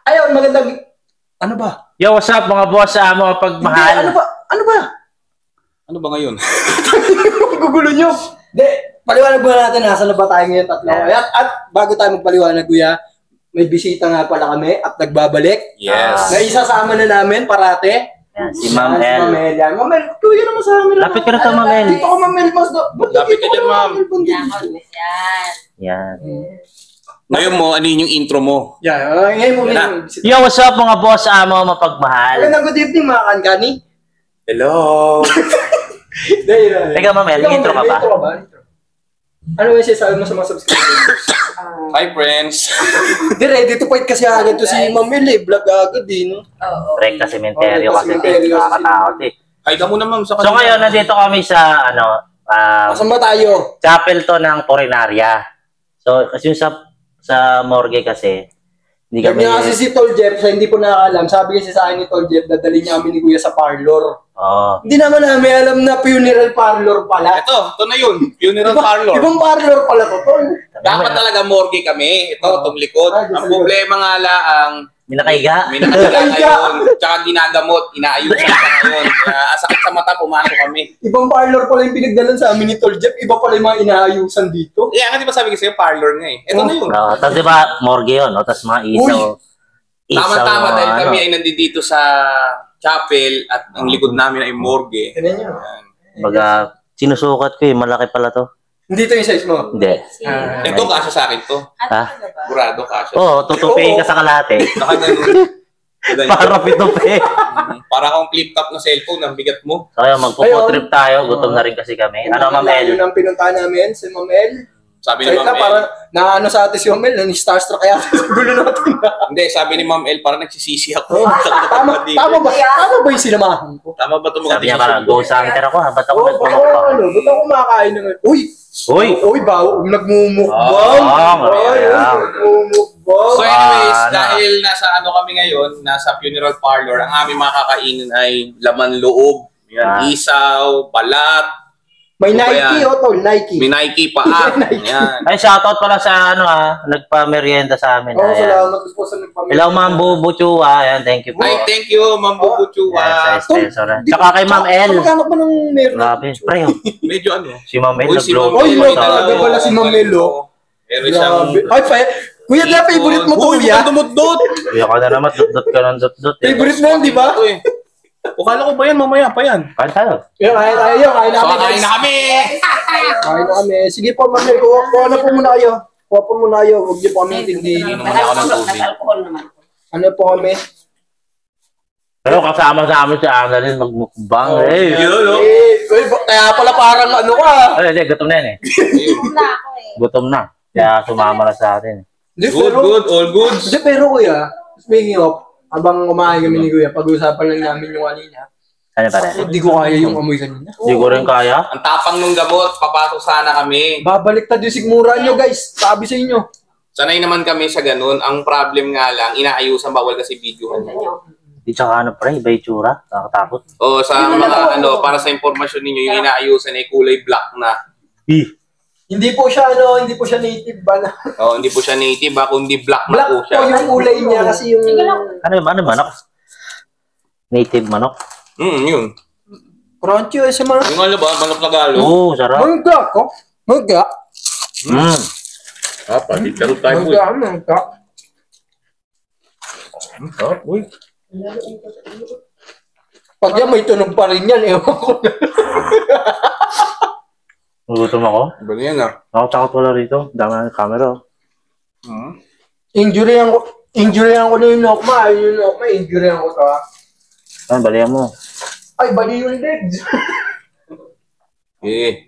Ayun, magandang... Ano ba? Yo, what's up mga boss? Mga pagmahal. Hindi, ano ba? Ano ba? Ano ba ngayon? Gugulo nyo. Hindi, paliwanag ba natin nasa na ba tayo ngayon tatlo? At bago tayo magpaliwanag, kuya, may bisita nga pala kami at nagbabalik. Yes. Na isasama na namin parate. Yan, si Ma'am El. Si Ma'am El. Yan. Ma'am El, kuya naman sa amin. Lapit ka na to, Ma'am El. Dito ko, Ma'am El. Lapit ka dyan, Ma'am. Yan. Ngayon mo, ano yung intro mo? Yan. Ngayon mo may bisita. Yo, what's up mga boss? Mga mapagmahal. Magandang good evening mga kankani. Hello! Teka, Ma'am El, intro ka ba? Intro ka ba? Ano yung sinasabi mo sa mga subscribers? Hi, friends! Hindi, ready to fight kasi agad to si Ma'am El eh. Vlog agad eh, no? Rekta sementeryo kasi Sementeryo. nakakatakot eh. Hi ka muna, ma'am. So ngayon, nandito kami sa, Saan ba tayo? chapel to ng Porinaria. So, kasi yung sa morgue kasi, hindi kami... Kami kasi si Tol Jeff, sa hindi po nakakalam, sabi kasi sa akin ni Tol Jeff, dadali niya kami ni Kuya sa parlor. Oo. Hindi naman namin alam na funeral parlor pala. Ito na yun. Funeral parlor. Ibang parlor pala to, Tol. Dapat talaga morgue kami. Ito, itong likod. Ang problema nga lang, May nakaiga. may nakaliga ngayon. Tsaka ginagamot. Inaayusan ka ngayon. Kaya sakit sa mata, pumasok kami. Ibang parlor pala yung pinagdalan sa amin ni Tol Jeff, iba pala yung mga inaayusan dito. Kaya nga di ba sabi ko sa'yo, parlor nga eh. Ito na yun. Oo, tapos diba, morgue yun, no? Tapos mga isaw. Tama-tama yung dahil ano. kami ay nandito sa chapel at ang likod namin ay morgue. Tignan nyo. Ayan. Baga, sinusukat ko eh, malaki pala to. Hindi to yung size mo. Hindi. Ito, kasya sa akin to. Ha? Burado, kasya. Oo, tutupiin ka sa kalate. Naka ganun. Para pitupi. Para akong flip-top na cellphone, ang bigat mo. So, kaya magpo-trip tayo. Gutom na rin kasi kami. Ano, Ma'am El? Yun ang pinuntahan namin, si Ma'am El. Sabi ni Kahit na Ma'am El. parang naano sa atin si Ma'am El, ni-starstruck kaya sa gulo natin. Hindi, sabi ni Ma'am El, parang nagsisisi ako. Tama ba yung sinamahan ko? Tama ba ito mga Sabi niya parang, go sa hunter ako ha. Ba't ako Oo, nagmumukbang? ano, ba't ako kumakain ng... Uy! Uy! Bawo, nagmumukbang! Nagmumukbang! So anyways, Ah, dahil nasa ano kami ngayon, nasa funeral parlor, ang aming mga kakainin ay laman loob, yan, isaw, balat, May ano ba Nike, yan? Tol, Nike. may Nike paa. Yan. Ay, shoutout pala sa nagpa-merienda sa amin. Oo, Ayan. salamat po sa nagpamilya. Hello, Ma'am Bubuchua. Ayan, thank you po. Ay, thank you, Ma'am Bubuchua. Yes, sponsor. Tsaka kay Ma'am El. Kamag-anak ba ng meron? Grabe, pre. Medyo ano. Si Ma'am El Uy, si Ma'am nag-glow. Uy, El, may may talaga dalawa. pala si Ma'am El, oh. Meron siyang... Ay, kuya, di ba favorite mo to, Uy, kuya? huwag dumot-dot. Kaya ka na naman, dot-dot ka ng dot-dot. Favorite mo yun, di ba? Ito eh. O, kala ko ba yan? Mamaya pa yan. Kain tayo. Kain tayo, kain So, namin, kakain guys. na kami! Kain na kami. Sige po, Ma'am El, kuha na po muna kayo. Kuha po muna kayo. Huwag niyo po kami intindihin. Inom muna ako ng tubig. Ano po kami? Pero kasama sa amin si Annalyn magmukbang. Eh. Yun, no? Kaya pala parang ano ka. Ay, hindi, gutom na yan eh. Gutom na. Kaya sumama na sa atin. Hindi, Good, pero- good, all goods. Hindi, pero kuya, speaking of, habang kumain kami ni kuya, pag-usapan lang namin yung kanina, Ano pare? hindi ko kaya yung amoy kanina. Hindi ko rin kaya. Ang tapang nung gamot, papasok sana kami. Babaliktad yung sigmura nyo, guys. Sabi sa inyo. Sanay naman kami sa ganun. Ang problem nga lang, inaayusan bawal kasi videohan. Di tsaka ano pre, iba yung tsura. Nakakatakot. O sa mga para sa impormasyon ninyo, yung inaayusan ay kulay black na. Hindi po siya, hindi po siya native ba na? O, hindi po siya native, kundi black na Black po po siya. yung kulay niya kasi yung... Ano manok? Native manok? Yun. Crunchy sa mga... Yung ano ba, manok na galo? Oo, sarap. Mangga ko? Mangga? Pati charot tayo po. Mangga. Uy. Pag yan may tunog pa rin yan, ewan ko na. Gutom ako. Ba yan ah? Nakatakot wala rito. Dami na ng camera. Injuryan ko na yung Nokma. Yung Nokma, injuryan ko to. Ano, balihan mo. Ay, bali yung legs.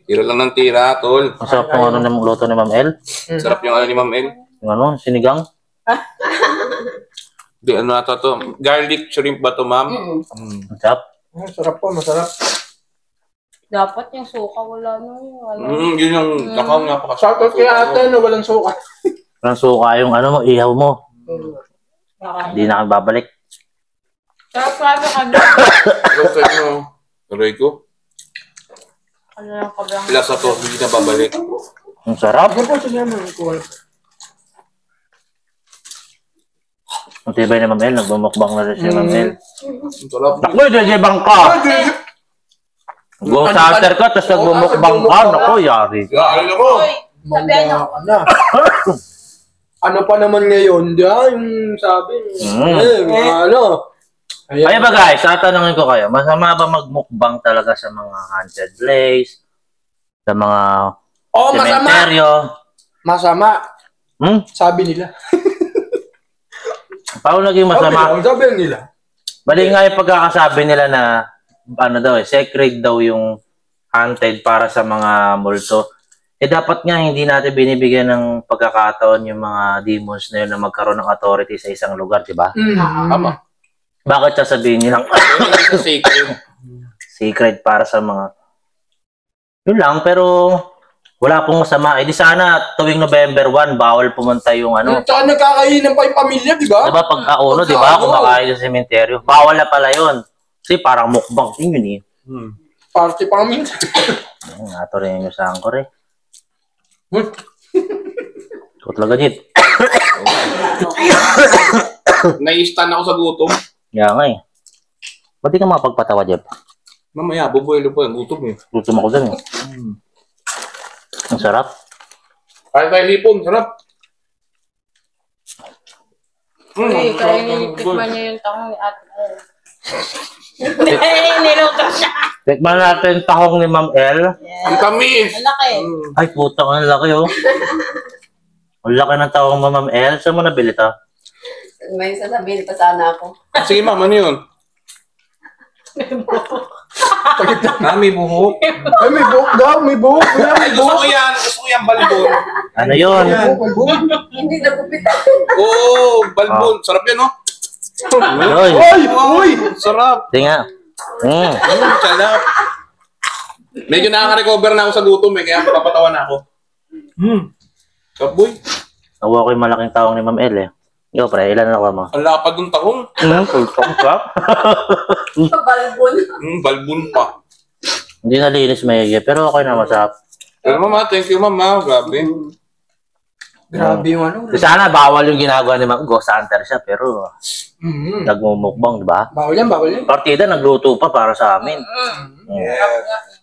Tira lang ng tira, tol. Masarap yung ano ng luto ni Ma'am El. Sarap yung ano ni Ma'am El. Yung ano, sinigang. Di, ano ata to? Garlic shrimp ba to, ma'am? Masarap. Masarap po, masarap. Dapat yung suka wala nung Yun yung kakao napaka. Shoutout kay ate na walang suka. Parang suka yung ano mo, ihaw mo. Hindi na kami babalik. Sarap ka. Okay, no. Tuloy ko. Ano lang kabrang. Lasa to, hindi na babalik. Ang sarap. Ano po siya naman? Ang tibay na Ma'am El, nagbumukbang na rin si Ma'am El. Ang sarap. Naku, jajibang ka! Go sa after ka, tapos nagbumukbang ka. Naku, yari. Gano'n ako. Uy, sabihan niyo. Ano pa naman ngayon? Yung sabi. Ano? Kaya ba guys, tatanungin ko kayo, masama ba magmukbang talaga sa mga haunted place? Sa mga Oh, masama. sementeryo? Masama. Sabi nila. Paano naging masama? Sabi nila. Bali nga yung pagkakasabi nila na ano daw sacred daw yung haunted para sa mga multo. Eh dapat nga hindi natin binibigyan ng pagkakataon yung mga demons na yun na magkaroon ng authority sa isang lugar, di ba? Tama. Bakit sasabihin nilang Sa secret. secret para sa mga... Yun lang, pero wala pong masama. Eh di sana tuwing November 1, bawal pumunta yung ano. Tsaka nagkakainan pa yung pamilya, di ba? Diba pagkauno, di ba? Kumakain sa sementeryo. Bawal na pala yun. Kasi parang mukbang yun eh. Party pa kami. Ato rin yung sa angkor eh. Ikaw talaga, Jit. Nai-stun ako sa gutom. Kaya nga eh. Ba't di ka makapagpatawa, Jeff? Mamaya, bubuelo po yung gutom eh. Gutom ako dun eh. Ang sarap. Kaya tayo hipon, sarap. Uy, kaya nitikman niya yung tahong ni Ate El. Niluto siya. Tikman natin tahong ni Ma'am El. Ang tamis. Ang laki. Ay, putang, ang laki oh. Ang laki ng tahong ni Ma'am El. Saan mo nabili to? May sasabihin pa sana ako. Sige ma'am, ano yun? May buhok. Ay, may buhok daw, may buhok. Ay, gusto ko yan. Gusto ko yan, balbon. Ano yun? May buhok. Hindi nagupitan. Oo, balbon. Sarap yan, no? Yun. Uy! Sarap. Hindi nga. Sarap. Medyo nakaka-recover na ako sa gutom eh, kaya papatawan na ako. Kaboy. Nakuha ko yung malaking tahong ni Ma'am El eh. Ikaw pre, ilan na nakuha mo? Ang lapad ng tahong. Putang sarap. Balbon. Balbon pa. Hindi nalinis may pero okay na masarap. Pero mama, thank you mama. Grabe. Grabe yung ano. Sana bawal yung ginagawa ni Ma'am. Ghost hunter siya pero nagmumukbang, di ba? Bawal yan, bawal yan. Partida, nagluto pa para sa amin.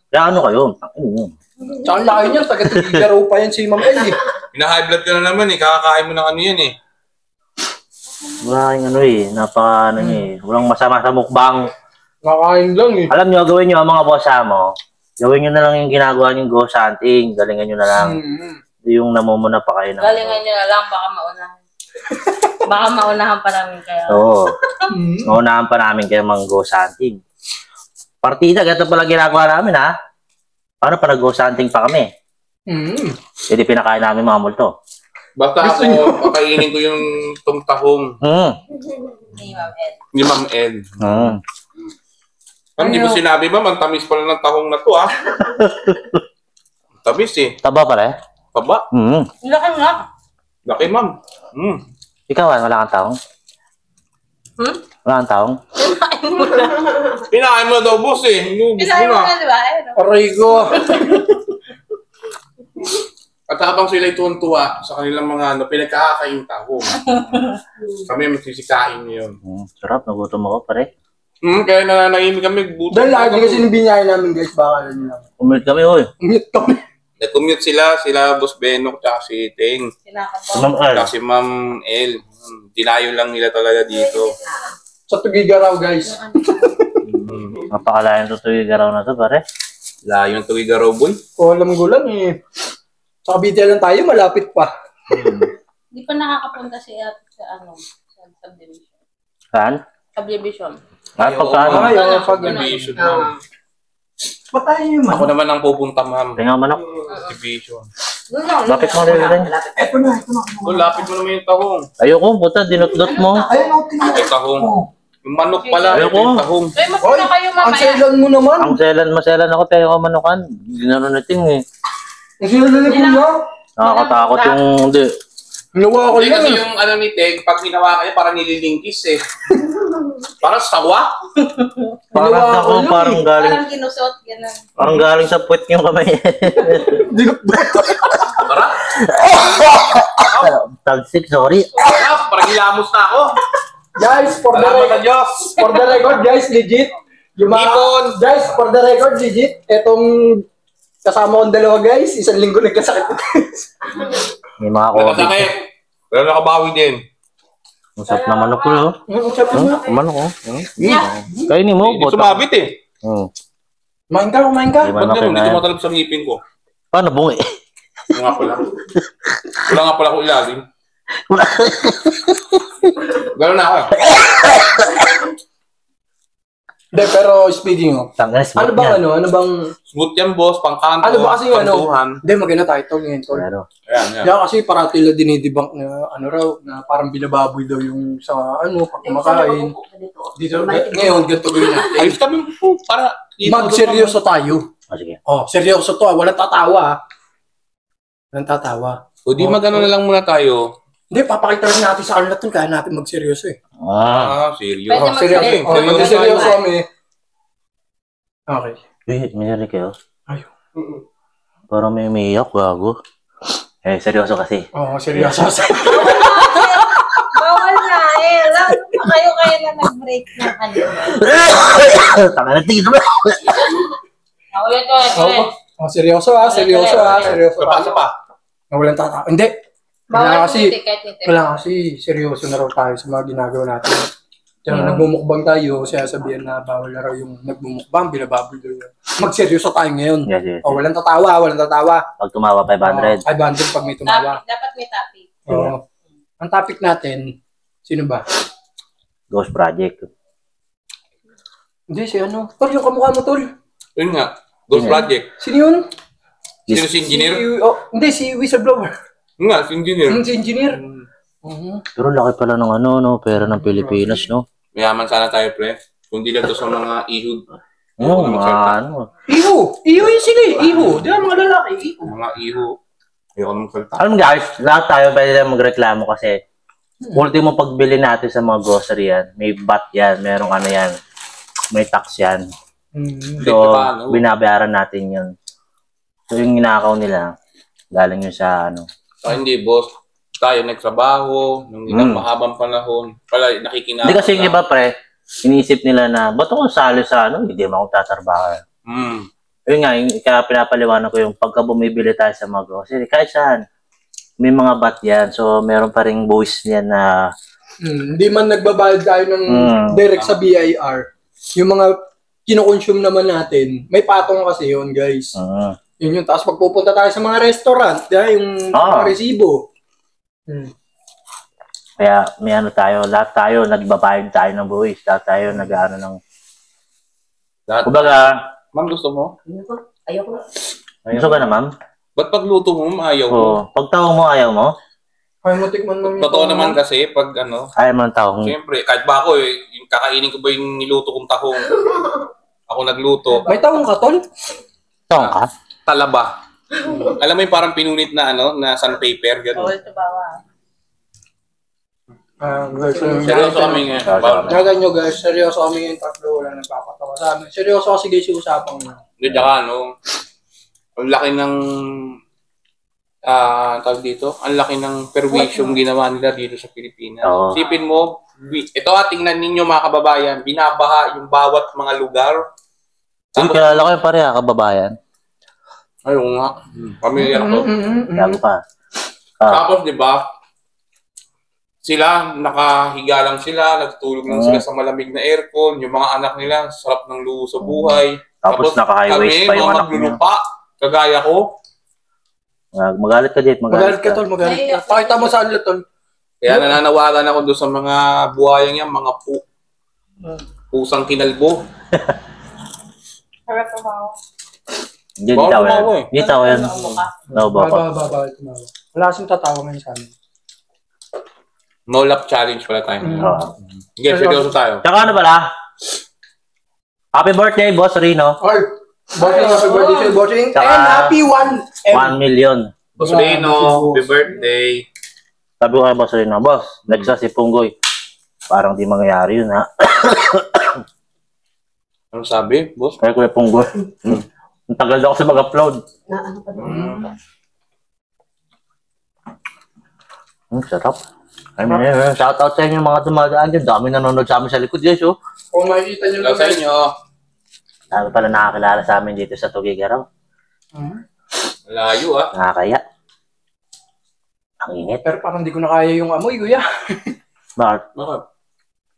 Kaya ano kayo? Tsaka ang laki niyan, taga-tigaraw pa yan si Ma'am El eh. Hina-high blood ka na naman eh. Kakakain mo ng ano yan eh. Maraming ano eh, napaka ano eh. Walang masama sa mukbang. Nakain lang eh. Alam nyo, gawin nyo ang mga bossa mo. Gawin nyo na lang yung ginagawa nyo ghost hunting. Galingan nyo na lang. Yung namumuna pa kayo. Galingan niyo na lang, baka maunahan. Baka maunahan pa namin kayo. Oo. Maunahan pa namin kayo mga ghost hunting. Partida, ganito pala ginagawa namin ha. Paano pa nag-ghost hunting pa kami? Hindi pinakain namin mga multo. Basta ako, pakainin ko yung tahong Ni Ma'am Ed. ni Ma'am Ed. Hindi mo sinabi ba, ang tamis pala ng tahong na to ah. Tamis eh. Taba pala eh. Taba. Laki nga. Laki ma'am. Ikaw, wala kang taong? Wala kang taong? Pinakain mo na daw boss eh. Inubos mo Pinahin mo na. na, di ba? Aray ko. At habang sila'y tuwan-tuwa sa kanilang mga ano, pinagkakakain tahong. Kami magsisikain yun. Sarap, nagutom ako pare. Kaya nananahimik kami. Dahil lagi kasi nabinyahin namin guys, baka ano lang. Umit kami, oy. Umit kami. Nag-commute sila Boss Benok, tsaka si Ting, Kinakabaw. Ma'am Al. tsaka si Ma'am El. Dinayo lang nila talaga dito. Sa Tugigaraw guys. Napakalayan tutuwi garaw na to pare. Layo ng Tuwigaraw boy. O alam ko lang eh. Sa Cavite lang tayo, malapit pa. Di pa nakakapunta si Ate sa ano, sa subdivision. Saan? Subdivision. Pagkaan. Ay, oo, pag Division, ma'am. Patay yun man. Ako naman ang pupunta, ma'am. Tingnan manok. Division. Lapit mo rin rin. Eto na. Lapit mo naman yung tahong. Ayoko, puta, dinot-dot mo. Ayun o, tingnan. Ay, tahong. Yung manok pala, ito Ayoko. yung tahong. Uy, mas Oy, na kayo ang mamaya. selan mo naman. Ang maselan ako tayo manukan. Ginano natin eh. Ang selan ni Kuya. Nakakatakot yung, hindi. Ginawa ko Hindi yan. kasi yung ano ni Tek, pag hinawakan niya, parang nililingkis eh. Parang sawa. Parang Ginawa ko ako, yun parang galing, Parang kinusot, gano'n. parang galing sa puwet yung kamay. Parang, Tagsik, sorry. parang hilamos na ako. Guys, for the Salamat record, sa Diyos. for the record, guys, legit. Yung mga, Ipon. guys, for the record, legit. Etong kasama kong dalawa, guys. Isang linggo nagkasakit. May mga COVID. Nakasakit. Pero nakabawi din. Masarap na manok ko, oh. Manok, oh. Kainin mo, Hindi bota. sumabit eh. Kumain ka, kumain ka. Di Ba't man ganun? Hindi kinain. tumatalab sa ngipin ko. Paano bungi? Ano nga pala? Wala nga pala ko ilalim. Gano'n na ako eh. Hindi, pero speaking of, Tanggas, ano bang ano bang, Smooth yan, boss. Pangkanto. ano ba kasi yung ano, pangtuhan. hindi, maganda title ngayon, tol. Pero, Ayan, ayan. Kaya kasi parati nila dinidebunk na ano raw, na parang binababoy daw yung sa ano, pag kumakain. Dito, ngayon, ganito gawin natin. Ayos kami po, para... Magseryoso tayo. sige. Oh, seryoso to, walang tatawa. Walang tatawa. O di magano na lang muna tayo. Hindi, papakita rin natin sa kanila to, kaya natin magseryoso eh. Seryo. Pwede Seryoso. mag-seryoso. Oh, magseryoso kami. Okay. Wait, may narinig kayo? Ayun. Parang may umiiyak, gago. Eh, seryoso kasi. Oo, seryoso. Bawal na eh. Lalo pa kayo na nag-break ng ano. Tanga na, tingin naman. Ulit, ulit. Oh, seryoso ah, seryoso ah, seryoso. Kapasa pa. Walang tatawa. Hindi. Bawal Kailangan kasi, kasi, kahit nito. kailangan kasi seryoso na raw tayo sa mga ginagawa natin. Kaya nagmumukbang tayo, kaya sabihin na bawal na raw yung nagmumukbang, binababoy daw yun. Magseryoso tayo ngayon. Yes, yes. Oh, walang tatawa, walang tatawa. Pag tumawa, 500. 500 pag may tumawa. Dapat may topic. Oo. Ang topic natin, sino ba? Ghost Project. Hindi, si ano? Tol, yung kamukha mo, Tol. Yun nga. Ghost Yun. Project. Sino yun? Sino si engineer? Hindi, si Whistleblower. Yun nga, si engineer. Si engineer. Pero laki pala ng ano, no? Pera ng Pilipinas, no? Mayaman sana tayo, pre. Kung di lang to sa mga ihud. Oo, mga ano. Iho! Iho yun sila eh. Iho. Di ba mga lalaki? Iho. Mga iho. Ayoko naman salita. Alam mo guys, lahat tayo pwede lang magreklamo kasi ultimo pagbili natin sa mga grocery yan, may VAT yan, merong ano yan, may tax yan. So, binabayaran natin yun. So, yung ginakaw nila, galing yun sa ano. So, hindi, boss. Tayo nagtrabaho, nung ilang mahabang panahon, pala nakikinabang. Hindi kasi yung iba pre, iniisip nila na, ba't ako sali sa ano, hindi mo ako tatrabaho. Yun nga, yung, kaya pinapaliwanag ko yung pagka bumibili tayo sa mga grocery, kahit saan, may mga VAT yan. So, meron pa ring buwis yan na... Hindi man nagbabayad tayo ng direct sa BIR. Yung mga kinoconsume naman natin, may patong kasi yun, guys. Yun yun. Tapos pagpupunta tayo sa mga restaurant, yung mga resibo. Kaya may ano tayo, lahat tayo, nagbabayad tayo ng buwis. Lahat tayo nag-ano ng... Kumbaga... Ma'am, gusto mo? Ayoko na. Gusto ka na, ma'am? Ba't pagluto mo, ayaw mo? Oo. Pag taong mo, ayaw mo? Ay, matikman mo. Totoo naman kasi, pag ano, Ayaw mo ng taong. siyempre, kahit ba ako yung kakainin ko ba yung niluto kong tahong? Ako nagluto. May tawong ka, Tol? Taong ka? Talaba. Alam mo yung parang pinunit na ano, na sandpaper, gano'n. Bawal sa bawal. Seryoso kami nga. Nagan nyo guys, seryoso kami ngayon tatlo, wala nagpapatawa sa amin. Seryoso kasi guys yung usapang nyo. Hindi, tsaka ano, ang laki ng, tawag dito, ang laki ng perwisyong ginawa nila dito sa Pilipinas. Oo. Sipin mo, ito tingnan ninyo mga kababayan, binabaha yung bawat mga lugar. Uy, kilala ko yung pareha, kababayan. Ayun nga, pamilyar ko. Gago pa. Tapos, di ba, sila, nakahiga lang sila, nagtulog lang sila sa malamig na aircon, yung mga anak nila, sarap ng luho sa buhay. Tapos naka-high-waist pa yung anak niya. maglulupa, kagaya ko. Magalit ka, Jet. Magalit ka, Tol, magalit ka. Pakita mo sa kanila, Tol. Kaya nananawagan ako doon sa mga buhayang yan, mga pusang kinalbo. Harap tumawa. Hindi tawa yan. tumawa eh. Hindi tawa yan. No, baba. Baba, tumawa. Wala kasing tatawa ngayon sa amin. No lap challenge pala tayo. Sige, seryoso tayo. Tsaka ano pala? Happy birthday, Boss Rino. Ay, bossing, happy birthday sa'yo, bossing. Saka- And happy 1M. 1 million. Boss Reno, happy birthday. Sabi ko kay Boss Rino, Boss, next na si Punggoy. Parang di mangyayari yun, ha? Ano sabi, boss? Kaya Kuya Punggoy. Ang tagal daw ako sa mag-upload. Ano pa doon? Sarap. Shoutout sa inyo mga dumadaan dyan. Dami nanonood sa amin sa likod, guys, oh. Kung makikita nyo Hello sa inyo. Dami pala nakakilala sa amin dito sa Tugigaraw. Layo, ah. Nakakaya. Ang init. Pero parang hindi ko na kaya yung amoy, kuya. Bakit? Bakit?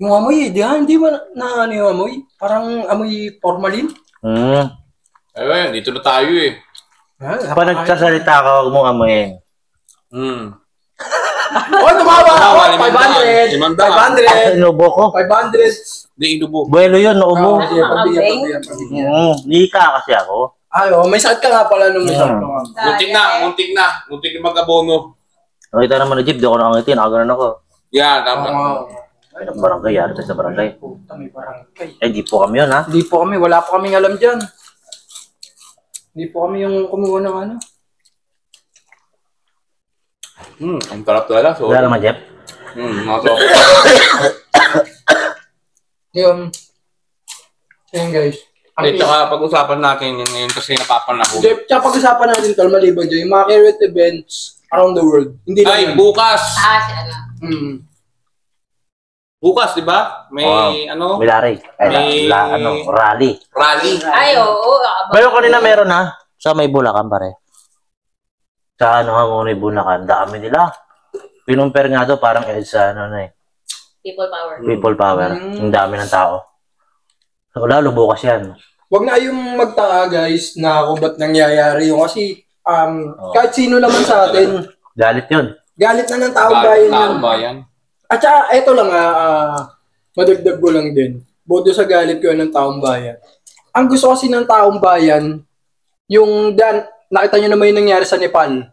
Yung amoy, hindi ba na ano yung amoy? Parang amoy formalin. Ayun, dito na tayo, eh. Pag nagsasalita ka, huwag mong amuyin. Oh, tumawa ako! 500! 500! Inubo ko. 500! Hindi, inubo. Buwelo yun, naubo. Sige, pabigyan. Hindi ka kasi ako. Ay, may sakit ka nga pala nung may sakit ka nga. Muntik na. Muntik na mag-abono. Nakita naman ni Jeep, di ako nakangiti, nakaganon ako. Yan, tama. Ay, ng barangay, yari tayo sa barangay. Puta, may barangay. Di po kami yun, ha? Hindi po kami, wala po kaming alam dyan. Hindi po kami yung kumuha ng ano. Ang tarap talaga. So, Wala naman, Jeff. Maso. Yun. Yun, guys. At saka pag-usapan natin yun ngayon kasi napapanahon. Tsaka pag-usapan natin tol, maliban dyan, yung mga carrot events around the world. Hindi lang Ay, yan. bukas! Si ano. Bukas, di ba? May ano? Milari. Ay, rally. Rally. Ay, oo. Pero kanina meron, ha? Sa may Bulacan, pare. Sa ano, Hangunay, Bulacan, dami nila. Pinumper nga daw, parang sa ano na eh. People power. People power. Ang dami ng tao. Wala, bukas yan. Huwag na yung magtaka, guys, na kung ba't nangyayari yung kasi kahit sino naman sa atin, Galit yun. galit na ng taong bayan yun. Taong bayan. At saka, eto lang madagdag ko lang din. Bodo sa galit ko ng taong bayan. Ang gusto kasi ng taong bayan, yung nakita nyo naman yung nangyari sa Nepal,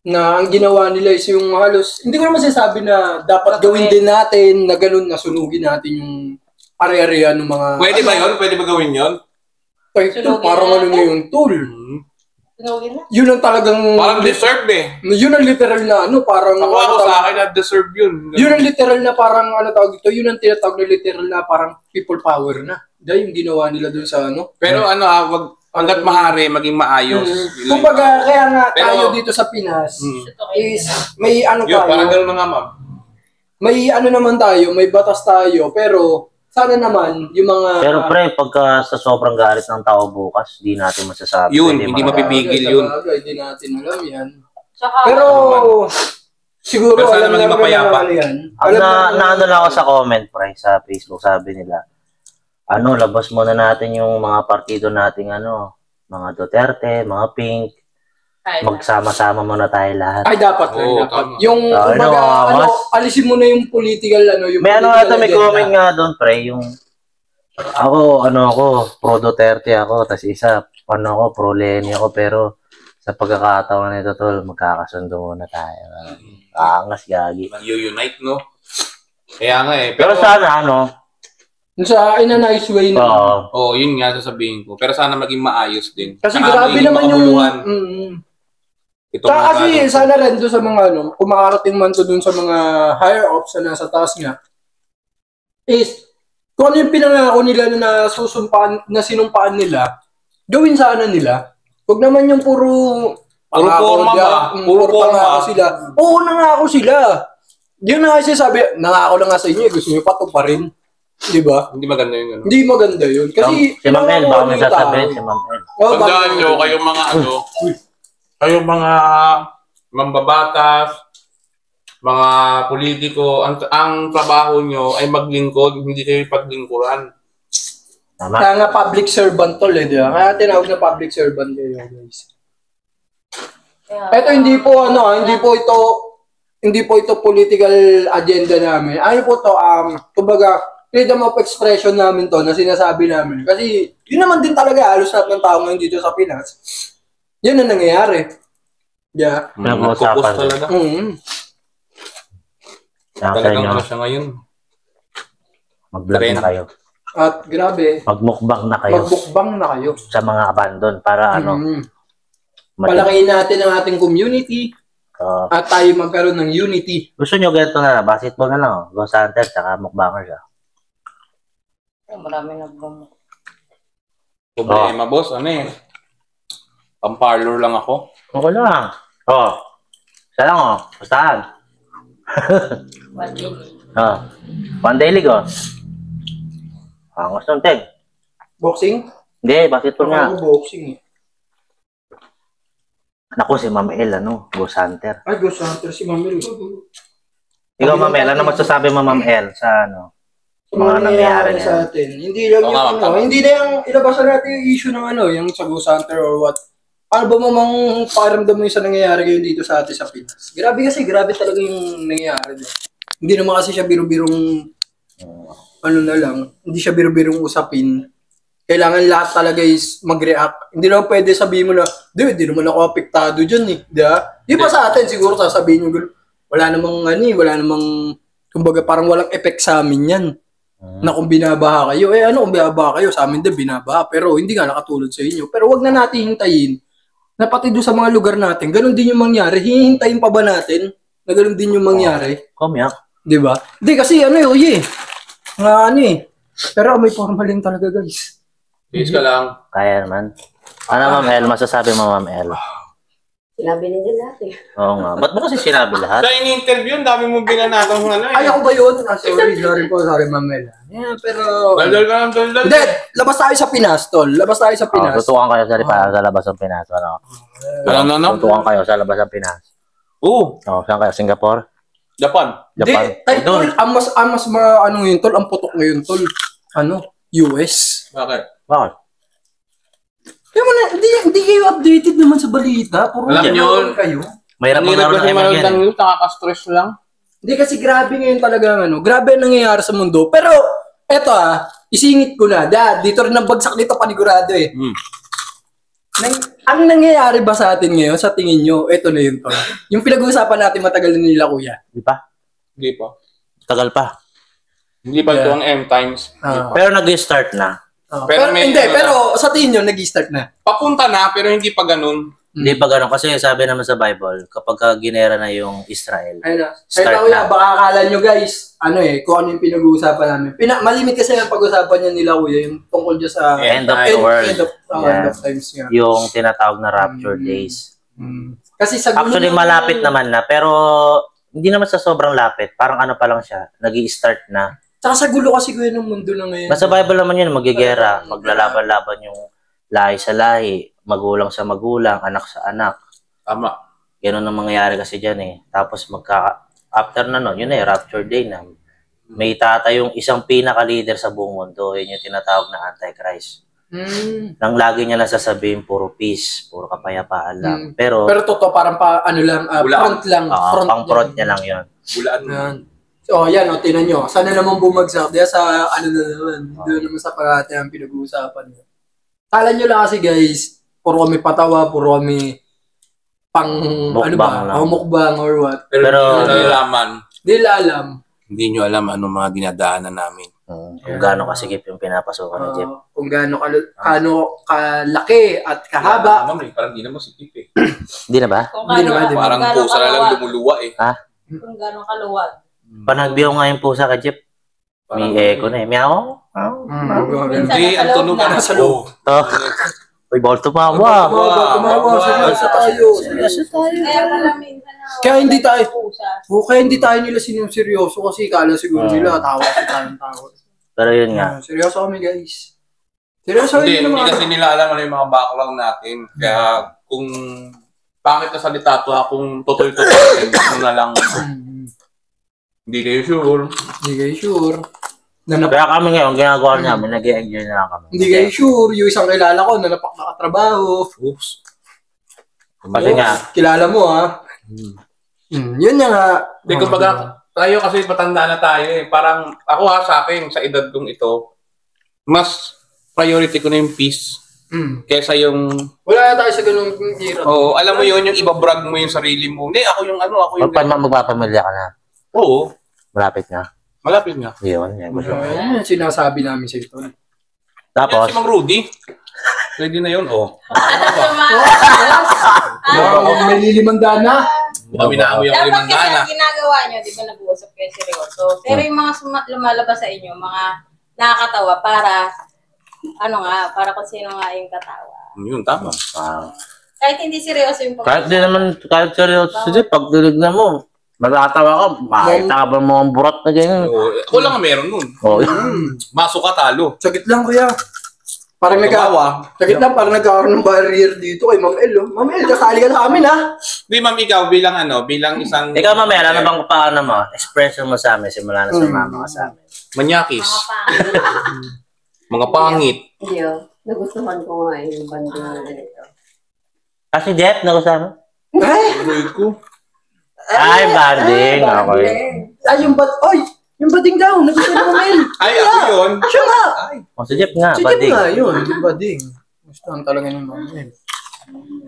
na ang ginawa nila is yung halos, hindi ko naman sinasabi na dapat gawin din natin na ganun na sunugin natin yung area-area ng mga... Pwede ba yun? Pwede ba gawin yun? Parang ano na yung tool. Sunugin na. Yun ang talagang... Parang deserve eh. Yun ang literal na ano, parang... Ako sa akin na deserve yun. Yun ang literal na parang, ano tawag ito, yun ang tinatawag na literal na parang people power na. Dahil yung ginawa nila dun sa ano. Pero ano wag hanggat maaari maging maayos. Kumbaga, kaya nga tayo dito sa Pinas is may ano Yun, parang tayo, gano'n na nga, ma'am. may ano naman tayo, may batas tayo, pero sana naman yung mga... Pero pre, pagka sa sobrang galit ng tao bukas, di natin masasabi. Yun, hindi mapipigil yun. Hindi natin alam yan. Tsaka, Pero siguro Pero sana alam maging naman mapayapa. ano yan. Ang naano lang ako sa comment, pre, sa Facebook, sabi nila, labas muna natin yung mga partido nating mga Duterte, mga Pink, magsama-sama muna tayo lahat. Ay, dapat. Oo, dapat. tama. Yung, kumbaga, mas... alisin mo na yung political, yung May political may agenda. comment nga doon, pre, yung ako, pro Duterte ako, tas isa, pro Lenny ako, pero sa pagkakataon nito, tol, magkakasundo muna tayo. Angas, gagi. Mag-unite, no? Kaya nga eh. Pero sana, Sa in a nice way na. Yun nga sasabihin ko. Pero sana maging maayos din. Kasi Saka grabe maging naman yung... makabuluhan. Itong Tsaka kasi mga sana rin doon sa mga kung makarating man to doon sa mga higher ups na nasa taas nga, is kung ano yung pinangako nila na sinumpaan nila, gawin sana nila. Huwag naman yung puro forma ba? Puro forma sila. Oo, nangako sila. Yun na kasi sabi, nangako lang nga sa inyo, gusto nyo pa rin. Di ba? Hindi maganda yun. Hindi maganda yun. Kasi, si Ma'am El, baka may sasabihin, si Ma'am El. Tandaan nyo, kayong mga kayong mga mambabatas, mga politiko, ang trabaho nyo ay maglingkod, hindi kayo paglingkuran. Tama. Kaya nga public servant tol di ba? Kaya tinawag na public servant kayo, guys. Ito hindi po ito political agenda namin. Ano po to, kumbaga, freedom of expression namin to na sinasabi namin. Kasi, yun naman din talaga, halos lahat ng tao ngayon dito sa Pinas. Yun ang nangyayari. Yeah. Nagpupus talaga. Talagang ano siya ngayon. Mag-vlog na kayo. At grabe. Magmukbang na kayo. Magbukbang na kayo. Sa mga abandon para Palakihin natin ang ating community. At tayo magkaroon ng unity. Gusto nyo ganito na lang, basketball na lang, oh. Ghost Hunter, tsaka mukbangers, ah. Marami nagbumuk. Problema, boss. Ano eh? Pang-parlor lang ako. Okay lang. Isa lang, oh. Bastahan. One day. One day league, oh. Angos nun, Teg. Boxing? Hindi, basketball nga. Ako boxing eh. Naku, si Ma'am El, Ghost Hunter. Ay, Ghost Hunter si Mamel. Ikaw, Ma'am El, ano masasabi mo, Ma'am El, sa Sa mga nangyayari sa atin. Hindi lang yung hindi na yung ilabasan natin yung issue ng yung sa Ghost Hunter or what. Ano ba mamang pakiramdam mo yung sa nangyayari ngayon dito sa atin sa Pinas? Grabe talaga yung nangyayari. Hindi naman kasi siya biro-birong na lang. Hindi siya biro-birong usapin. Kailangan lahat talaga is mag-react. Hindi naman pwede sabihin mo na, di naman ako apektado dyan eh. Di ba sa atin siguro sasabihin nyo, wala namang, kumbaga parang walang effect sa amin yan. Na kung binabaha kayo, kung binabaha kayo, sa amin din binabaha. Pero hindi nga nakatulad sa inyo. Pero wag na natin hintayin na pati doon sa mga lugar natin, ganun din yung mangyari. Hihintayin pa ba natin na ganun din yung mangyari? Kumyak. Di ba? Hindi kasi pero may formalin talaga guys. Please ka lang. Kaya naman. Ano, Ma'am El, masasabi mo, Ma'am El? Sinabi ninyo lahat eh. Oo nga. Ba't mo kasi sinabi lahat? Sa in-interview, ang dami mong binanatang Ay, ako ba yun? Sorry, Mamel. Yeah, pero... Daldal ka lang, daldal. Hindi, labas tayo sa Pinas, tol. Labas tayo sa Pinas. Tutukan kayo sa labas ng Pinas. Ano? Tutukan kayo sa labas ng Pinas. Saan kayo? Singapore? Japan. Hindi, tol, ang putok ngayon, tol. US. Bakit? Kaya hindi kayo updated naman sa balita. Puro alam nyo, kayo. Mahirap ang hirap kasi manood ng news, nakaka-stress lang. Hindi kasi grabe ngayon talaga grabe ang nangyayari sa mundo. Pero eto isingit ko na. Dito rin ang bagsak nito panigurado eh. Ang nangyayari ba sa atin ngayon, sa tingin nyo, eto na yun tol. Yung pinag-uusapan natin matagal na nila kuya. Di pa? Hindi pa. Tagal pa. Hindi pa ito ang M times. Pero nag-start na. Pero sa tingin nyo, nag-start na. Papunta na, pero hindi pa ganun. Hindi pa ganun. Kasi sabi naman sa Bible, kapag ginera na yung Israel, start na. Baka akala nyo guys, kung ano yung pinag-uusapan namin. Malimit kasi ang pag-usapan niya nila kuya, yung tungkol dyan sa end of the world. End of times nga. Yung tinatawag na rapture days. Kasi sa actually, malapit naman na, pero hindi naman sa sobrang lapit. Parang pa lang siya, nag-i-start na. Tsaka sa gulo kasi kuya ng mundo na ngayon. Basta Bible naman yun, magigera, maglalaban-laban yung lahi sa lahi, magulang sa magulang, anak sa anak. Tama. Ganun ang mangyayari kasi dyan eh. Tapos after na nun, yun rapture day na. May tatayong isang pinaka-leader sa buong mundo. Yun yung tinatawag na Antichrist. Nang lagi niya lang sasabihin, puro peace, puro kapayapaan lang. Pero totoo, parang front lang. Pang-front niya lang yun. Bulaan. Yan, tinan nyo. Sana naman bumagsak. Diya sa, doon naman sa parati ang pinag-uusapan. Kala nyo lang kasi guys, puro kami patawa, puro kami mukbang or what. Pero hindi alam. Hindi nyo alam ano mga dinadaanan namin. Kung gaano kasigip yung pinapasukan ni Jeff. Kung gaano kalaki at kahaba. Parang hindi naman sikip eh. Hindi na ba? Parang pusa na lang lumuluwa eh. Kung gaano kaluwag. Panagbiyaw nga yung pusa ka, Jeff. May echo na eh. Meow. Hindi, ang tunog na sa loob. Uy, bawal tumawa. Seryoso tayo. Kaya hindi tayo nila sinuseryoso kasi kala siguro nila tawa tayong tawa. Pero yun nga. Seryoso kami guys. Seryoso hindi kasi nila alam ano yung mga backlog natin. Kaya kung bakit nasalita to kung totoy-totoy, na lang. Hindi kayo sure. Kaya kami ngayon, ginagawa namin, nag-i-enjoy na lang kami. Hindi kayo sure. Yung isang kilala ko, nalapak na katrabaho. Oops. Kasi nga. Kilala mo yun nga. Hindi, kumbaga, tayo kasi matanda na tayo eh. Parang ako sa akin, sa edad kong ito, mas priority ko na yung peace. Kesa yung... Wala na tayo sa ganung hirap. Oo, alam mo yun, yung iba-brag mo yung sarili mo. Hindi, ako yung ako yung... Magpapamilya ka na. Oo. Malapit na. Yun. Yan sinasabi namin sa ito. Tapos? Si Mang Rudy. Pwede na yun, may lilimanda na. Amoy ang Dapat kasi limandaan. ang ginagawa nyo, di ba nag-uusap kayo seryoso. Pero yung mga lumalabas sa inyo, mga nakakatawa para, para kung sino nga yung katawa. Yun, tama. Kahit hindi seryoso yung Kahit di naman, kahit seryoso siya, pag dinignan mo, matatawa ka, makita ka ba mga burat na ganyan? Ako lang ang meron nun. Maso ka talo. Sagit lang kuya. Parang sagit lang, parang nagkakaroon ng barrier dito kay Ma'am El. Ma'am El, kasali ka sa amin ha. Di ma'am, ikaw bilang isang... Ikaw mamaya, ano bang paano mo? Expression mo sa amin, simula na sa mama ka sa amin. Manyakis. Mga Mga pangit. Hindi nagustuhan ko nga yung bando na ganito. Kasi Jeff, nagusama? Ay ko. Ay, banding. Okay. Ay, yung bading daw, nagustuhan ni Ma'am El. Ay, ako yun. Siya nga. O, si Jeff nga, Si Jeff banding. nga yun, yung bading. Gustuhan talaga ni Ma'am El.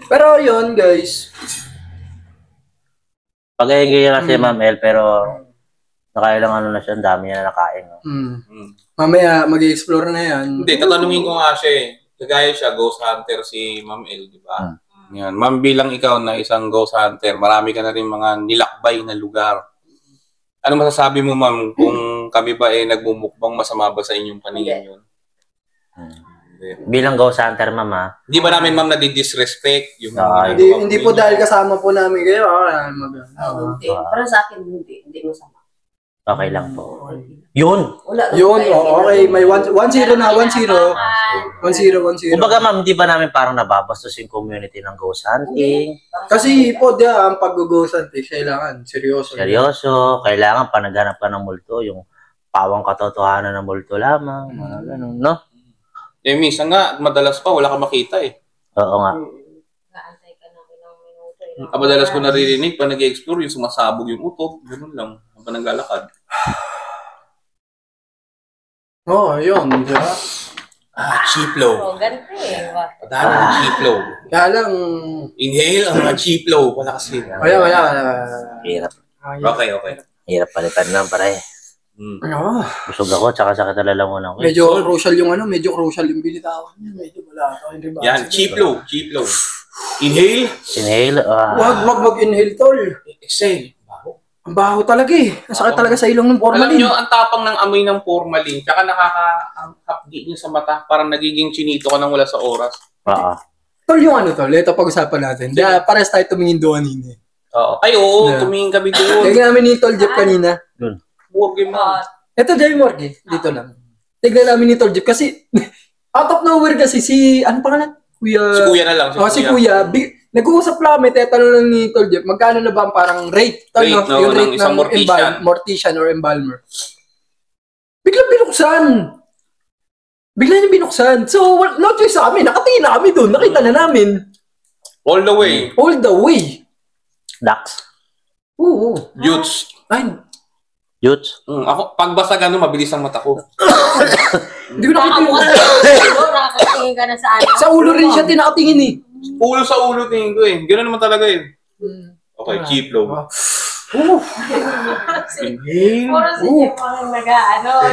Pero yun guys. Pag-iingay nga si Ma'am El, pero nakailang na siya, ang dami niya na nakain. No? Mamaya, mag-i-explore na yan. Hindi, tatanungin ko nga siya eh. Kagaya siya, ghost hunter si Ma'am El, di ba? Yan. Ma'am, bilang ikaw na isang ghost hunter, marami ka na rin mga nilakbay na lugar. Ano masasabi mo, ma'am, kung kami ba nagmumukbang, masama ba sa inyong paningin yun? Bilang ghost hunter, mama. Hindi ba namin, ma'am, disrespect yung Hindi po dahil kasama po namin kayo. Hindi. Para sa akin, hindi masama. Okay lang po. Yun! Yun, okay. May 1-0 na, 1-0. 1-0. Kumbaga, ma'am, hindi ba namin parang nababastos yung community ng ghost hunting? Kasi po, ang pag-ghost hunting, kailangan seryoso. Seryoso, kailangan pa naghanap ka ng multo, yung pawang katotohanan ng multo lamang, mga ganun, no? minsan nga, madalas pa, wala ka makita eh. Oo nga. Gaantay ka na ilang minuto. Madalas ko naririnig pa nag-explore yung sumasabog yung utok, gano'n lang, habang naglalakad. Oo, yun. Diba? Chi flow. Ganito eh. Padala ng chi flow. Kaya lang, Inhale ang mga chi flow. Wala kasi. wala. Hirap. Okay. Hirap palitan lang, pare. Busog ako, tsaka sakit na lalamunan ko. Medyo crucial yung bilitawan niya. Medyo wala. Yan, chi flow. Inhale. Inhale. Wag mag-inhale, tol. Exhale. Ang baho talaga eh. Nasakit talaga sa ilong ng Alam formalin. nyo, ang tapang ng amoy ng formalin, tsaka nakaka-hapdi nyo sa mata, parang nagiging chinito ka nang wala sa oras. Oo. Tol, yung tol, ito pag-usapan natin. Pares tayo tumingin doon kanina. Ay, oo, tumingin kami doon. Tignan namin ni Tol Jeff kanina. Burger mo. Ito, Jay Morgue. Dito lang. Tignan namin ni Tol Jeff kasi out of nowhere kasi ano pangalan? Kuya. Si Kuya na lang. Si Kuya. Nag-uusap lang kami, tatanong lang ni Tol Jeff, magkano na ba ang parang rate? Rate, no, yung rate ng isang mortician or embalmer. Biglang binuksan. So, no choice sa amin. Nakatingin na kami doon. Nakita na namin. All the way. Dax. Oo. Yuts. Ay, Yuts. Ako, pagbasa gano'n, mabilis ang mata ko. hindi ko nakita yung... Nakakatingin ka na sa ano. Sa ulo rin siya tinakatingin eh. Ulo sa ulo tingin ko eh. Gano'n naman talaga eh. Okay, cheap low. Inhale. Puro si Jeff ang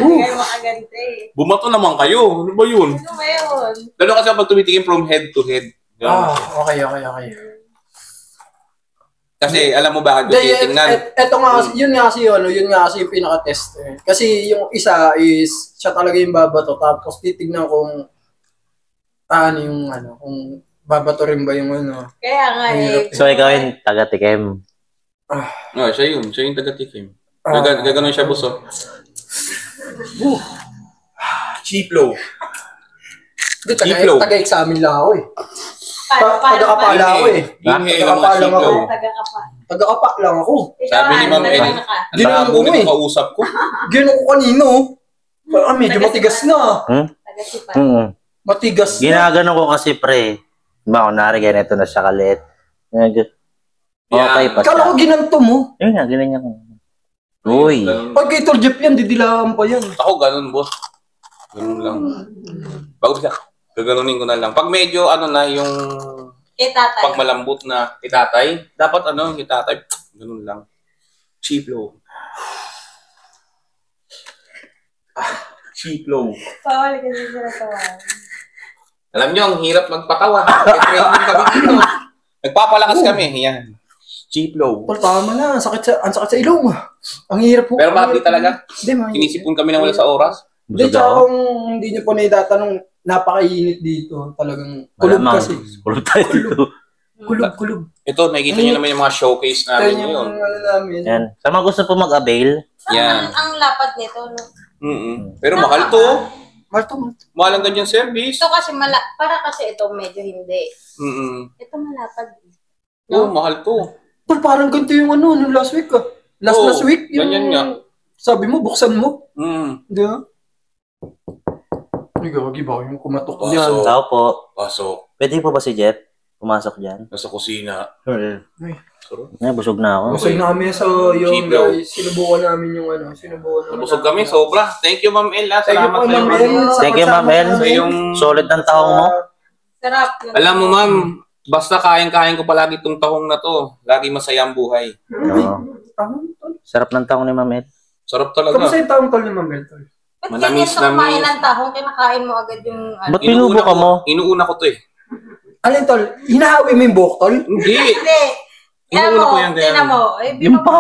hindi kayo makaganti. Bumato naman kayo. Ano ba yun? Ano ba yun? Lalo kasi pag tumitikim from head to head. Okay. Kasi alam mo bakit ko titingnan? Ito nga kasi, yun nga kasi yung pinaka-test eh. Kasi yung isa is, siya talaga yung babato, tapos titignan kung kung babato rin ba yung Kaya nga eh. So, ikaw yung taga-tikim. No, siya yung taga-tikim. Gaganon siya buso. Cheap low. Taga-examine lang ako eh. Taga-kapala ako eh. Taga-kapa lang ako. Sabi ni Ma'am Ellen, ang dami mo kausap ko. Gino ko kanino. Medyo matigas na. Taga-sipan. Matigas na. Ginagano ko kasi pre. Diba, kunwari ganito na siya kalit. Okay pa siya. Kala ko ginanto mo. Yun nga, ganyan ko. Uy. Pag kay Tol Jeff yan, didilaan pa yan. Ako ganun, boss. Ganun lang. Bago siya, gaganunin ko na lang. Pag medyo yung Kitatay. pag malambot na itatay, dapat itatay, ganun lang. Cheap low. Cheap low. Pawal kasi sila tawa. Alam nyo, ang hirap magpatawa. Training kami dito. Nagpapalakas kami. Yan. Chiplo. Tol, tama na. Ang sakit sa ilong. Ang hirap po. Pero bakit talaga? Hindi, mahirap. Sinisipon kami na wala sa oras. Hindi, tsaka kung hindi niyo po naitatanong, napakainit dito. Talagang kulog kasi. Kulog tayo dito. Kulog. Ito, nakikita niyo naman yung mga showcase namin ngayon. Yan. Sa mga gusto po mag-avail. Yan. Ang lapad nito, no? Pero mahal to. Marto. Mahal ang ganyan service. Ito kasi para kasi ito medyo hindi. Ito malapad. Oo, mahal to. Tol, parang ganito yung nung last week Last week, yung ganyan nga. sabi mo, buksan mo. Di ba? Ay, gagi ba yung kumatok niyan? Tao po. Pasok. Pwede po ba si Jeff pumasok dyan? Nasa kusina. Busog na ako. Busog namin yung guys. Sinubukan namin yung Busog kami, sobra. Thank you, Ma'am El. Salamat sa iyo. Thank you, Ma'am El. Solid ng tahong mo. Sarap. Alam mo, ma'am, basta kain-kain ko palagi itong tahong na to. Lagi masaya ang buhay. Sarap ng tahong ni Ma'am El. Sarap talaga. Kamusta yung tahong tol ni Ma'am El? Ba't ganyan sa kumain ng tahong, kinakain mo agad yung Ba't pinubo ka mo? Inuuna ko to eh. Alin tol? Hinahawi mo yung buhok tol? Hindi. Hindi. Inuuna ko yan. Tingnan mo. Yung pa.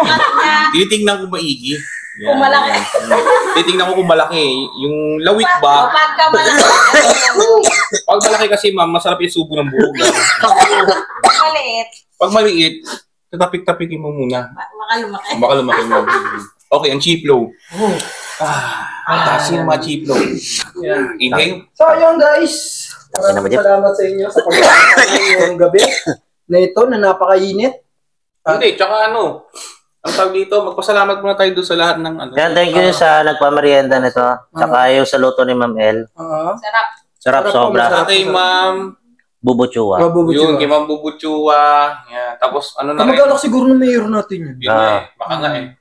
Titingnan ko maigi. Kung malaki. Titingnan ko kung malaki. Yung lawik ba? Pagka malaki. Pag malaki kasi ma'am, masarap yung subo ng buhok. Maliit. Pag maliit, tatapik-tapikin mo muna. Makalumaki. Baka lumaki mo. Okay, ang chiplo. Tasin ang mga chiplo. Inhale. So ayun guys. Maraming salamat sa inyo sa pagkakataon ngayong gabi na ito na napakainit. Hindi, tsaka ang tawag dito, magpasalamat muna tayo doon sa lahat ng Thank you sa nagpamerienda nito. Tsaka yung sa luto ni Ma'am El. Sarap. Sarap sobra. Kay Ma'am Bubuchua. Yun, kay Ma'am Bubuchua. Yan. Tapos na rin. Kamag-alak siguro na mayor natin yun. Yun baka nga eh.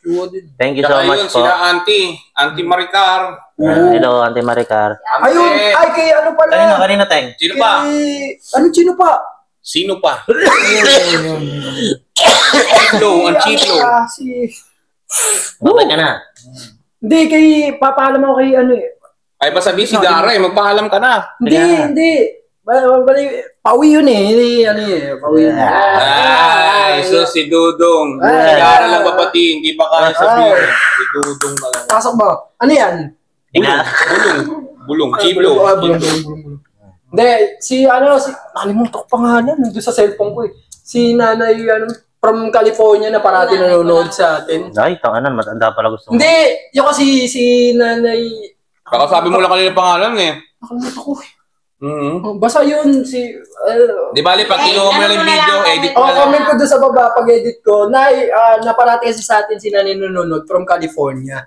Thank you so much po. Sila Auntie Maricar. Hello, Auntie Maricar. Ayun, kay ano pala. Kanina, Teng. Sino pa? Sino pa? Sino pa? Chiplo, ang Chiplo. Babay ka na. Hindi, papaalam ako kay Ay, basta si Dara eh, magpaalam ka na. Hindi. Pauwi yun eh. Pauwi yun. Ay, so si Dudong. Si Dara lang babatiin, hindi pa kaya sabihin. Si Dudong na lang. Pasok mo. Ano yan? Bulong. Chiplo. Bulong. Hindi, nakalimutan ko pangalan. Nandun sa cellphone ko eh. Si nanay, from California na parati nanonood sa atin. Ay, tanganan, matanda pala gusto mo. Hindi, yung kasi si nanay... Kakasabi mo lang kanina pangalan eh. Nakalimutan ko eh. Basta yun, Di bali, pag kinuha mo lang yung video, edit mo lang. Comment ko doon sa baba, pag-edit ko, na parati kasi sa atin si nanay nanonood from California.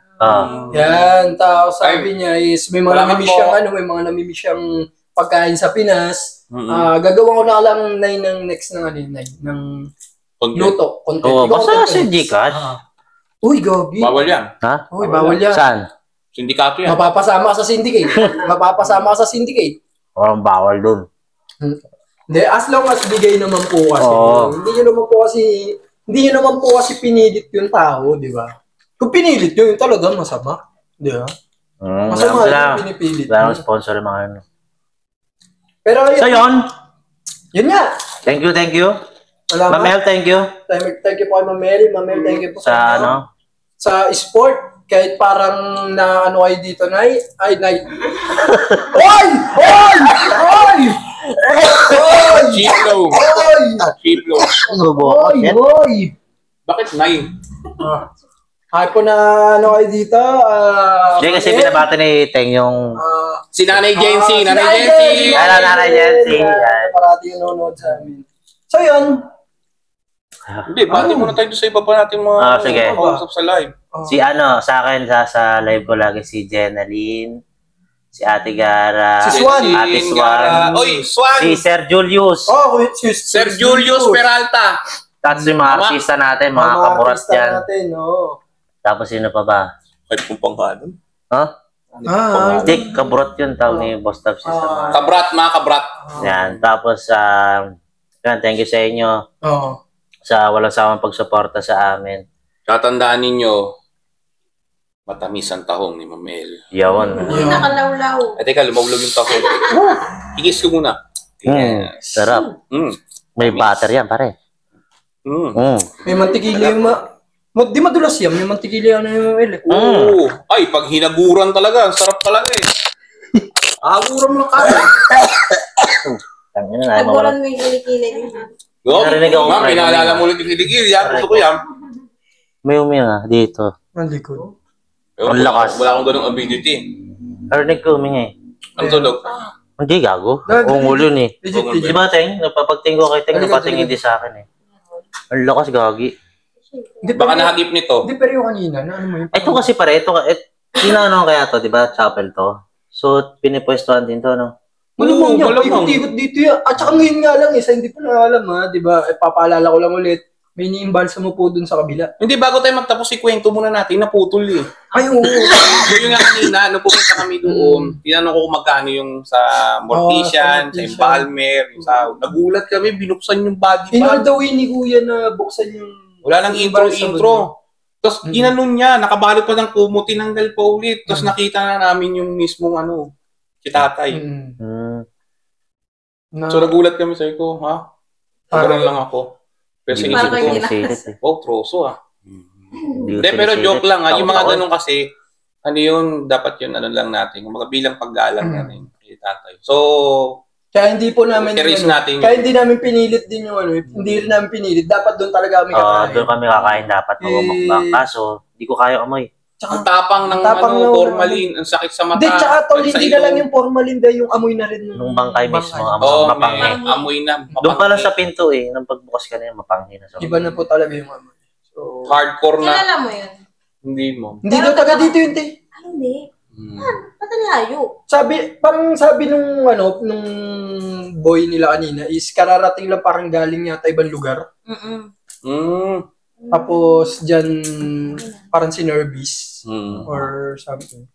Yan, tapos sabi niya is may mga namimiss siyang pagkain sa Pinas. Gagawa ko na lang ng next ng luto. Oo, basta si Gcash. Uy, gagi. Bawal yan. Ha? Uy, bawal yan. Saan? Sindikato yan. Mapapasama ka sa syndicate. Walang bawal dun. Hindi, as long as bigay naman po kasi. Hindi nyo naman po kasi pinilit yung tao, di ba? Kung pinilit nyo, yung talagang masama. Di ba? Masama yung pinipilit. Wala nang sponsor yung mga ano. Pero So yun. Yun nga. Thank you. Ma'am El, thank you. Thank you po kay Ma'am Mary. Ma'am El, thank you po sa sa sport. Kahit parang kayo dito, Nay. Ay, Nay. Oy! Chiplo. Bakit Nay? Ay po na kayo dito. Hindi kasi binabati ni Teng yung... Si Nanay Jency. Nanay Jency. Parati yung nanonood sa amin. So yun. Hindi, bati muna tayo sa iba pa natin mga kausap sa live. Si sa akin, sa live ko lagi si Jenaline, si Ate Gara, si Swan, Ate Swan, Swan, si Sir Julius, Sir Julius Peralta. Tapos yung mga artista natin, mga kaburat yan. Tapos sino pa ba? Kahit kung pangkalan. Dick, kaburat yun, tawag ni Boss Tabs. Kabrat, mga kabrat. Yan, tapos thank you sa inyo. Sa walang sawang pagsuporta sa amin. Tatandaan ninyo, matamis ang tahong ni Mamel. Yun. Nakalawlaw. Teka, lumawlaw yung tahong. Igis ko muna. Sarap. May butter yan, pare. May mantikilya yung di madulas yan, may mantikilya na yung elek. Oo. Ay, pag hinaguran talaga, ang sarap talaga eh. Haguran mo lang kaya. Taguran mo yung kilikili din. Narinig ako. Ma'am, pinaalala mo ulit yung kilikili. Yan, gusto ko yan. May uminga dito. Ang likod. Ang lakas. Wala akong ganung ability. Narinig ko uminga eh. Ang tunog. Hindi, gago. Ungol yun eh. Legit. Di ba, Teng? Napapagting ko kay Teng, napatingin din sa akin eh. Ang lakas, gagi. Baka nahagip nito. Hindi, pero yung kanina, na ano mo yun? Ito kasi pare, sinano kaya to, di ba? Chapel to. So, pinipwestuhan din to, no? Malamang niya, paikot-ikot dito yan. At saka ngayon nga lang, isa hindi pa na alam ha, di ba? Papaalala ko lang ulit, may iniimbalsa mo po dun sa kabila. Hindi, bago tayo magtapos ikwento muna natin, naputol eh. Ay, oo. Yung nga kanina, nung pumunta kami doon, tinanong ko kung magkano yung sa Mortician, sa Empalmer, yung sa... Nagulat kami, binuksan yung body Inal bag. daw ni Kuya na buksan yung... Wala nang intro. Tapos ginanong niya, nakabalot pa ng kumo, tinanggal pa ulit. Tapos nakita na namin yung mismong si tatay. So nagulat kami, sabi ko, ha? Parang lang ako. Pero sinisip ko, troso Hindi, pero joke lang yung mga ganun kasi, dapat yun, lang natin, mga bilang paggalang na rin kay tatay. So, kaya hindi po namin, kaya hindi namin pinilit din yung hindi rin namin pinilit. Dapat doon talaga kami kakain. Doon kami kakain dapat magmumukbang. Kaso, hindi ko kaya amoy. Ang tapang ng formalin, ang sakit sa mata. Hindi, tsaka tol, hindi na lang yung formalin dahil yung amoy na rin. Nung bangkay mismo, mapanghin. Amoy na. Doon pala sa pinto nang pagbukas ka na yun, mapanghin na. Iba na po talaga yung amoy. So, hardcore na. Kilala mo yun? Hindi mo. Hindi daw taga dito yun, te. Hindi. Patalayo. Sabi nung boy nila kanina is kararating lang parang galing yata ibang lugar. Tapos dyan parang sinervice or something.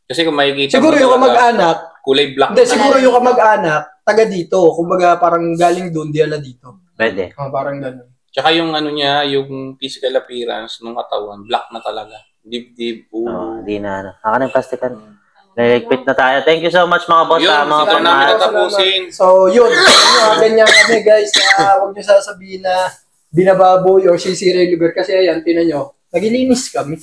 Kasi kung makikita siguro yung kamag-anak, kulay black. Hindi, siguro yung kamag-anak, taga dito. Kumbaga parang galing doon, di ala dito. Pwede. Parang gano'n. Tsaka yung niya, yung physical appearance ng katawan, black na talaga. Dibdib. Hindi na. Naka ng plastikan. Nailigpit na tayo. Thank you so much mga boss. Mga namin natapusin. So yun, ganyan kami guys. Huwag nyo sasabihin na binababoy or sisira yung lugar. Kasi ayan, tinan nyo, nagilinis kami.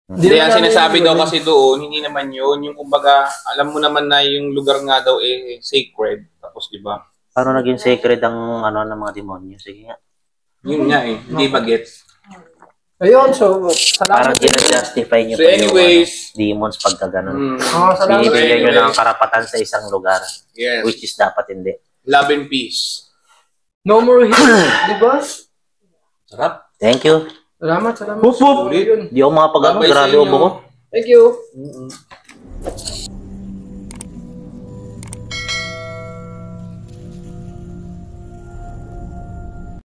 Hindi yan sinasabi daw kasi doon, hindi naman yun. Yung kumbaga, alam mo naman na yung lugar nga daw sacred. Tapos di ba? Paano naging sacred ang ng mga demonyo? Sige nga. Yun nga hindi ba gets? Ayun, so salamat. Parang gina-justify nyo so anyways, demons pagka ganun. Salamat. Bibigyan nyo ng karapatan sa isang lugar. Yes. Which is dapat hindi. Love and peace. No more hate, di ba? Sarap. Thank you. Salamat. Hup, hup. Di ako mga pag-ano, grabe ubo ko. Thank you.